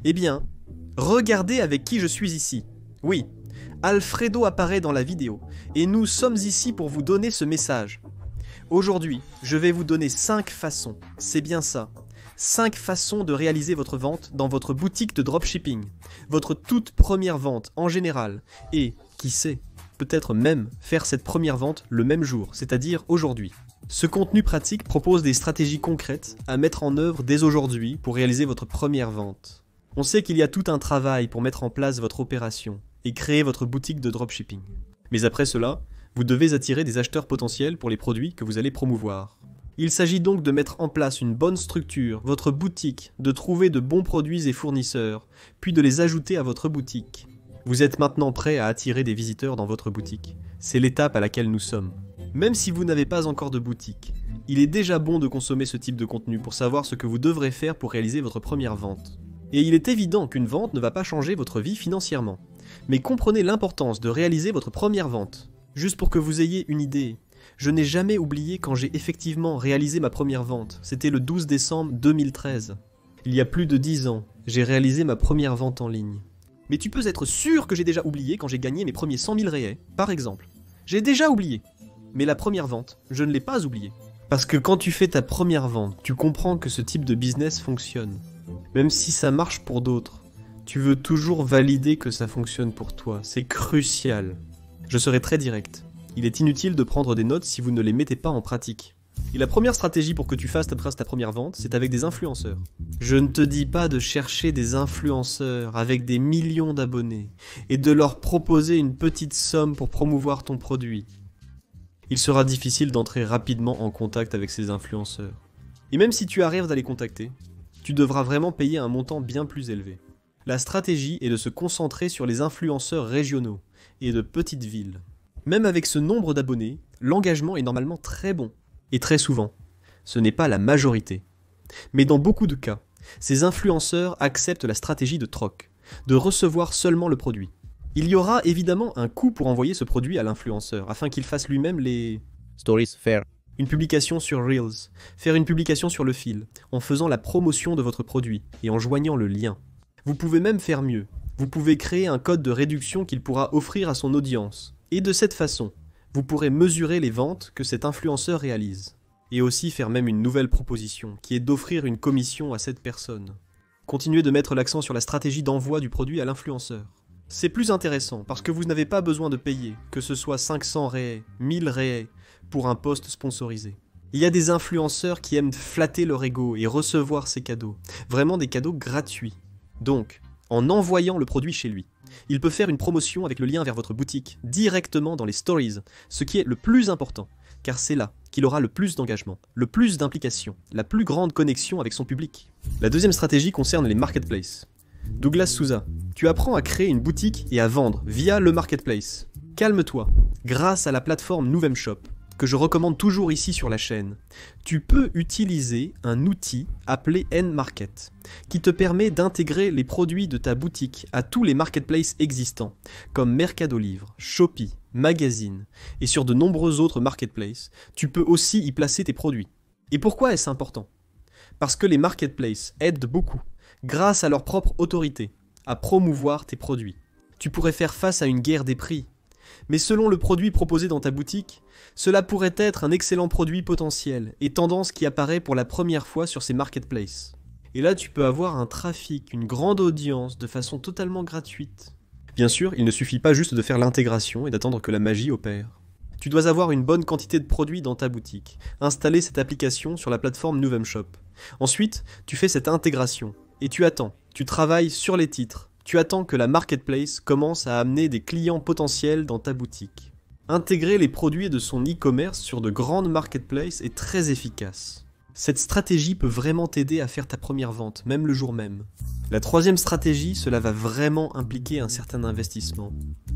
Eh bien, regardez avec qui je suis ici. Oui, Alfredo apparaît dans la vidéo, et nous sommes ici pour vous donner ce message. Aujourd'hui, je vais vous donner 5 façons, c'est bien ça, 5 façons de réaliser votre vente dans votre boutique de dropshipping, votre toute première vente en général, et, qui sait, peut-être même faire cette première vente le même jour, c'est-à-dire aujourd'hui. Ce contenu pratique propose des stratégies concrètes à mettre en œuvre dès aujourd'hui pour réaliser votre première vente. On sait qu'il y a tout un travail pour mettre en place votre opération et créer votre boutique de dropshipping. Mais après cela, vous devez attirer des acheteurs potentiels pour les produits que vous allez promouvoir. Il s'agit donc de mettre en place une bonne structure, votre boutique, de trouver de bons produits et fournisseurs, puis de les ajouter à votre boutique. Vous êtes maintenant prêt à attirer des visiteurs dans votre boutique. C'est l'étape à laquelle nous sommes. Même si vous n'avez pas encore de boutique, il est déjà bon de consommer ce type de contenu pour savoir ce que vous devrez faire pour réaliser votre première vente. Et il est évident qu'une vente ne va pas changer votre vie financièrement. Mais comprenez l'importance de réaliser votre première vente. Juste pour que vous ayez une idée, je n'ai jamais oublié quand j'ai effectivement réalisé ma première vente. C'était le 12 décembre 2013. Il y a plus de 10 ans, j'ai réalisé ma première vente en ligne. Mais tu peux être sûr que j'ai déjà oublié quand j'ai gagné mes premiers 100 000 réais, par exemple. J'ai déjà oublié. Mais la première vente, je ne l'ai pas oubliée. Parce que quand tu fais ta première vente, tu comprends que ce type de business fonctionne. Même si ça marche pour d'autres, tu veux toujours valider que ça fonctionne pour toi. C'est crucial. Je serai très direct. Il est inutile de prendre des notes si vous ne les mettez pas en pratique. Et la première stratégie pour que tu fasses ta première vente, c'est avec des influenceurs. Je ne te dis pas de chercher des influenceurs avec des millions d'abonnés et de leur proposer une petite somme pour promouvoir ton produit. Il sera difficile d'entrer rapidement en contact avec ces influenceurs. Et même si tu arrives à les contacter, tu devras vraiment payer un montant bien plus élevé. La stratégie est de se concentrer sur les influenceurs régionaux et de petites villes. Même avec ce nombre d'abonnés, l'engagement est normalement très bon. Et très souvent, ce n'est pas la majorité. Mais dans beaucoup de cas, ces influenceurs acceptent la stratégie de troc, de recevoir seulement le produit. Il y aura évidemment un coût pour envoyer ce produit à l'influenceur, afin qu'il fasse lui-même les stories faire. Une publication sur Reels, faire une publication sur le fil, en faisant la promotion de votre produit et en joignant le lien. Vous pouvez même faire mieux. Vous pouvez créer un code de réduction qu'il pourra offrir à son audience. Et de cette façon, vous pourrez mesurer les ventes que cet influenceur réalise. Et aussi faire même une nouvelle proposition, qui est d'offrir une commission à cette personne. Continuez de mettre l'accent sur la stratégie d'envoi du produit à l'influenceur. C'est plus intéressant parce que vous n'avez pas besoin de payer, que ce soit 500 réais, 1000 réais, pour un post sponsorisé. Il y a des influenceurs qui aiment flatter leur ego et recevoir ces cadeaux. Vraiment des cadeaux gratuits. Donc, en envoyant le produit chez lui, il peut faire une promotion avec le lien vers votre boutique, directement dans les stories, ce qui est le plus important, car c'est là qu'il aura le plus d'engagement, le plus d'implication, la plus grande connexion avec son public. La deuxième stratégie concerne les marketplaces. Douglas Souza, tu apprends à créer une boutique et à vendre via le marketplace. Calme-toi, grâce à la plateforme Nouvemshop, que je recommande toujours ici sur la chaîne, tu peux utiliser un outil appelé nMarket, qui te permet d'intégrer les produits de ta boutique à tous les marketplaces existants, comme Mercado Livre, Shopee, Magazine, et sur de nombreux autres marketplaces, tu peux aussi y placer tes produits. Et pourquoi est-ce important? Parce que les marketplaces aident beaucoup, grâce à leur propre autorité, à promouvoir tes produits. Tu pourrais faire face à une guerre des prix, mais selon le produit proposé dans ta boutique, cela pourrait être un excellent produit potentiel et tendance qui apparaît pour la première fois sur ces marketplaces. Et là, tu peux avoir un trafic, une grande audience de façon totalement gratuite. Bien sûr, il ne suffit pas juste de faire l'intégration et d'attendre que la magie opère. Tu dois avoir une bonne quantité de produits dans ta boutique, installer cette application sur la plateforme Nouvemshop. Ensuite, tu fais cette intégration et tu attends, tu travailles sur les titres. Tu attends que la marketplace commence à amener des clients potentiels dans ta boutique. Intégrer les produits de son e-commerce sur de grandes marketplaces est très efficace. Cette stratégie peut vraiment t'aider à faire ta première vente, même le jour même. La troisième stratégie, cela va vraiment impliquer un certain investissement.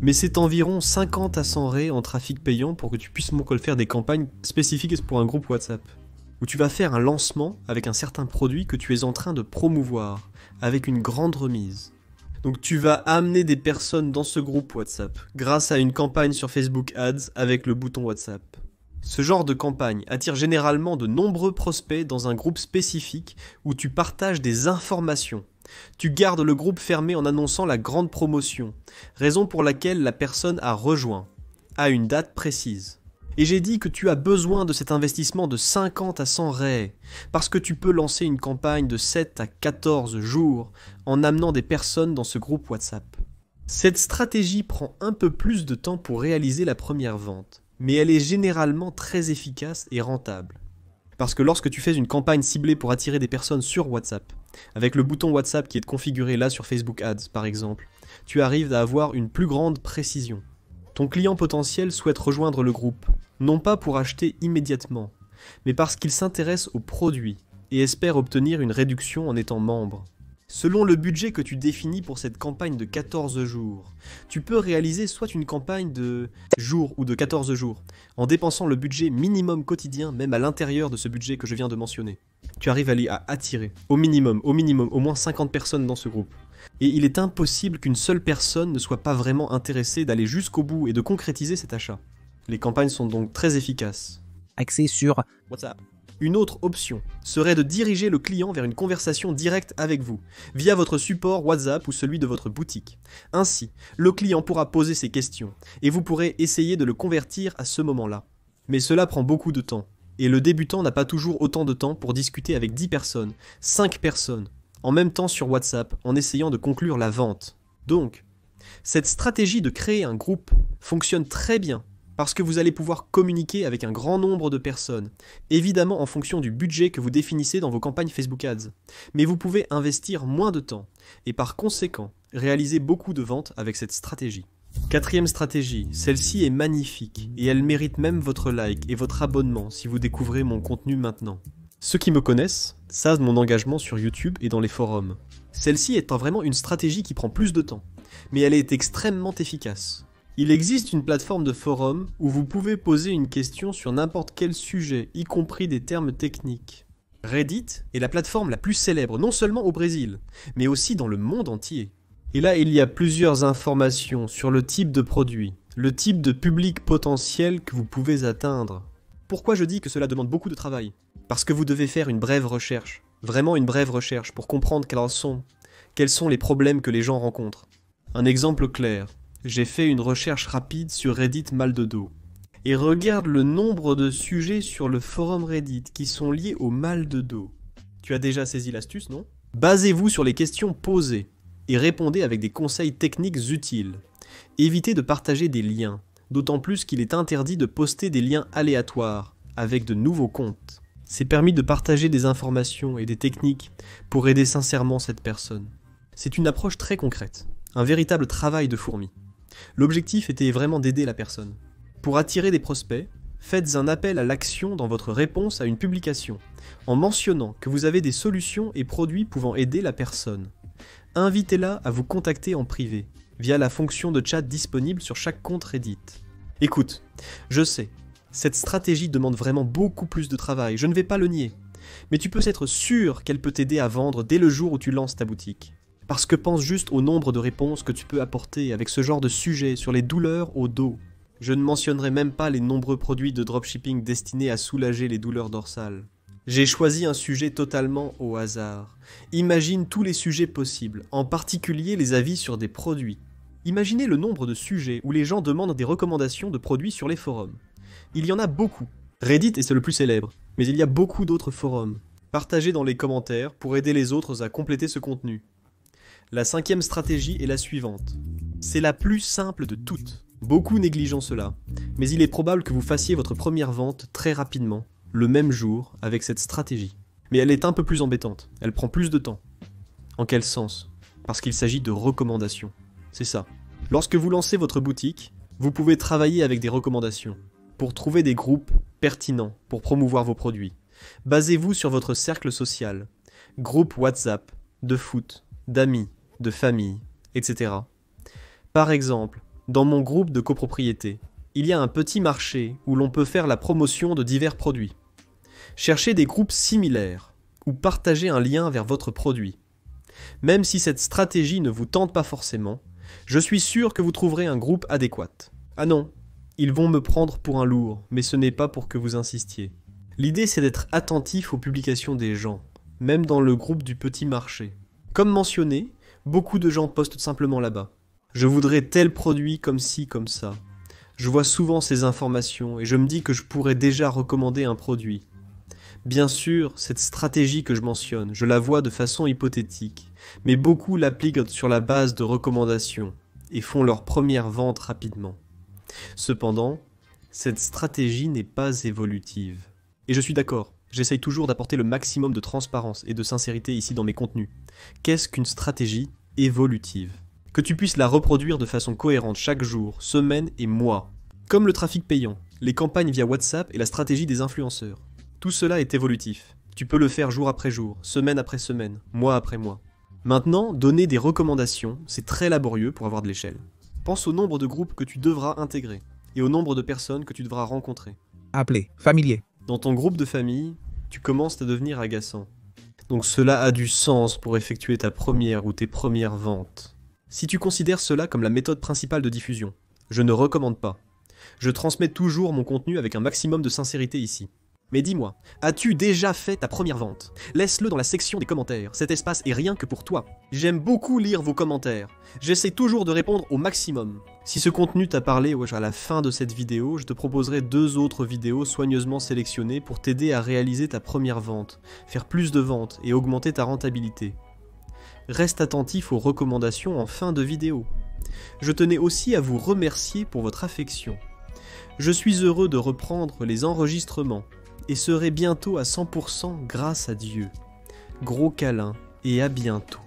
Mais c'est environ 50 à 100 raies en trafic payant pour que tu puisses faire des campagnes spécifiques pour un groupe WhatsApp. Où tu vas faire un lancement avec un certain produit que tu es en train de promouvoir, avec une grande remise. Donc tu vas amener des personnes dans ce groupe WhatsApp grâce à une campagne sur Facebook Ads avec le bouton WhatsApp. Ce genre de campagne attire généralement de nombreux prospects dans un groupe spécifique où tu partages des informations Tu gardes le groupe fermé en annonçant la grande promotion, raison pour laquelle la personne a rejoint, à une date précise. Et j'ai dit que tu as besoin de cet investissement de 50 à 100 raies, parce que tu peux lancer une campagne de 7 à 14 jours en amenant des personnes dans ce groupe WhatsApp. Cette stratégie prend un peu plus de temps pour réaliser la première vente, mais elle est généralement très efficace et rentable. Parce que lorsque tu fais une campagne ciblée pour attirer des personnes sur WhatsApp, avec le bouton WhatsApp qui est configuré là sur Facebook Ads par exemple, tu arrives à avoir une plus grande précision. Ton client potentiel souhaite rejoindre le groupe, non pas pour acheter immédiatement, mais parce qu'il s'intéresse au produit et espère obtenir une réduction en étant membre. Selon le budget que tu définis pour cette campagne de 14 jours, tu peux réaliser soit une campagne de jours ou de 14 jours, en dépensant le budget minimum quotidien même à l'intérieur de ce budget que je viens de mentionner. Tu arrives à attirer au minimum, au moins 50 personnes dans ce groupe. Et il est impossible qu'une seule personne ne soit pas vraiment intéressée d'aller jusqu'au bout et de concrétiser cet achat. Les campagnes sont donc très efficaces. Axé sur WhatsApp. Une autre option serait de diriger le client vers une conversation directe avec vous, via votre support WhatsApp ou celui de votre boutique. Ainsi, le client pourra poser ses questions, et vous pourrez essayer de le convertir à ce moment-là. Mais cela prend beaucoup de temps, et le débutant n'a pas toujours autant de temps pour discuter avec 10 personnes, 5 personnes, en même temps sur WhatsApp, en essayant de conclure la vente. Donc, cette stratégie de créer un groupe fonctionne très bien, parce que vous allez pouvoir communiquer avec un grand nombre de personnes, évidemment en fonction du budget que vous définissez dans vos campagnes Facebook Ads. Mais vous pouvez investir moins de temps, et par conséquent, réaliser beaucoup de ventes avec cette stratégie. Quatrième stratégie, celle-ci est magnifique, et elle mérite même votre like et votre abonnement si vous découvrez mon contenu maintenant. Ceux qui me connaissent savent mon engagement sur YouTube et dans les forums. Celle-ci étant vraiment une stratégie qui prend plus de temps, mais elle est extrêmement efficace. Il existe une plateforme de forum où vous pouvez poser une question sur n'importe quel sujet, y compris des termes techniques. Reddit est la plateforme la plus célèbre, non seulement au Brésil, mais aussi dans le monde entier. Et là, il y a plusieurs informations sur le type de produit, le type de public potentiel que vous pouvez atteindre. Pourquoi je dis que cela demande beaucoup de travail ? Parce que vous devez faire une brève recherche, vraiment une brève recherche, pour comprendre quels sont les problèmes que les gens rencontrent. Un exemple clair. J'ai fait une recherche rapide sur Reddit mal de dos. Et regarde le nombre de sujets sur le forum Reddit qui sont liés au mal de dos. Tu as déjà saisi l'astuce, non ? Basez-vous sur les questions posées et répondez avec des conseils techniques utiles. Évitez de partager des liens, d'autant plus qu'il est interdit de poster des liens aléatoires avec de nouveaux comptes. C'est permis de partager des informations et des techniques pour aider sincèrement cette personne. C'est une approche très concrète, un véritable travail de fourmi. L'objectif était vraiment d'aider la personne. Pour attirer des prospects, faites un appel à l'action dans votre réponse à une publication, en mentionnant que vous avez des solutions et produits pouvant aider la personne. Invitez-la à vous contacter en privé, via la fonction de chat disponible sur chaque compte Reddit. Écoute, je sais, cette stratégie demande vraiment beaucoup plus de travail, je ne vais pas le nier, mais tu peux être sûr qu'elle peut t'aider à vendre dès le jour où tu lances ta boutique. Parce que pense juste au nombre de réponses que tu peux apporter avec ce genre de sujet sur les douleurs au dos. Je ne mentionnerai même pas les nombreux produits de dropshipping destinés à soulager les douleurs dorsales. J'ai choisi un sujet totalement au hasard. Imagine tous les sujets possibles, en particulier les avis sur des produits. Imaginez le nombre de sujets où les gens demandent des recommandations de produits sur les forums. Il y en a beaucoup. Reddit est le plus célèbre, mais il y a beaucoup d'autres forums. Partagez dans les commentaires pour aider les autres à compléter ce contenu. La 5e stratégie est la suivante. C'est la plus simple de toutes. Beaucoup négligent cela, mais il est probable que vous fassiez votre première vente très rapidement, le même jour, avec cette stratégie. Mais elle est un peu plus embêtante, elle prend plus de temps. En quel sens ? Parce qu'il s'agit de recommandations. C'est ça. Lorsque vous lancez votre boutique, vous pouvez travailler avec des recommandations, pour trouver des groupes pertinents pour promouvoir vos produits. Basez-vous sur votre cercle social, groupe WhatsApp, de foot, d'amis, de famille, etc. Par exemple, dans mon groupe de copropriété, il y a un petit marché où l'on peut faire la promotion de divers produits. Cherchez des groupes similaires, ou partagez un lien vers votre produit. Même si cette stratégie ne vous tente pas forcément, je suis sûr que vous trouverez un groupe adéquat. Ah non, ils vont me prendre pour un lourd, mais ce n'est pas pour que vous insistiez. L'idée c'est d'être attentif aux publications des gens, même dans le groupe du petit marché. Comme mentionné, beaucoup de gens postent simplement là-bas. Je voudrais tel produit comme ci, comme ça. Je vois souvent ces informations et je me dis que je pourrais déjà recommander un produit. Bien sûr, cette stratégie que je mentionne, je la vois de façon hypothétique, mais beaucoup l'appliquent sur la base de recommandations et font leur première vente rapidement. Cependant, cette stratégie n'est pas évolutive. Et je suis d'accord, j'essaye toujours d'apporter le maximum de transparence et de sincérité ici dans mes contenus. Qu'est-ce qu'une stratégie évolutive ? Que tu puisses la reproduire de façon cohérente chaque jour, semaine et mois. Comme le trafic payant, les campagnes via WhatsApp et la stratégie des influenceurs. Tout cela est évolutif. Tu peux le faire jour après jour, semaine après semaine, mois après mois. Maintenant, donner des recommandations, c'est très laborieux pour avoir de l'échelle. Pense au nombre de groupes que tu devras intégrer et au nombre de personnes que tu devras rencontrer. Appelé, familier. Dans ton groupe de famille, tu commences à devenir agaçant. Donc cela a du sens pour effectuer ta première ou tes premières ventes. Si tu considères cela comme la méthode principale de diffusion, je ne recommande pas. Je transmets toujours mon contenu avec un maximum de sincérité ici. Mais dis-moi, as-tu déjà fait ta première vente? Laisse-le dans la section des commentaires, cet espace est rien que pour toi. J'aime beaucoup lire vos commentaires, j'essaie toujours de répondre au maximum. Si ce contenu t'a parlé à la fin de cette vidéo, je te proposerai 2 autres vidéos soigneusement sélectionnées pour t'aider à réaliser ta première vente, faire plus de ventes et augmenter ta rentabilité. Reste attentif aux recommandations en fin de vidéo. Je tenais aussi à vous remercier pour votre affection. Je suis heureux de reprendre les enregistrements et serai bientôt à 100% grâce à Dieu. Gros câlin et à bientôt.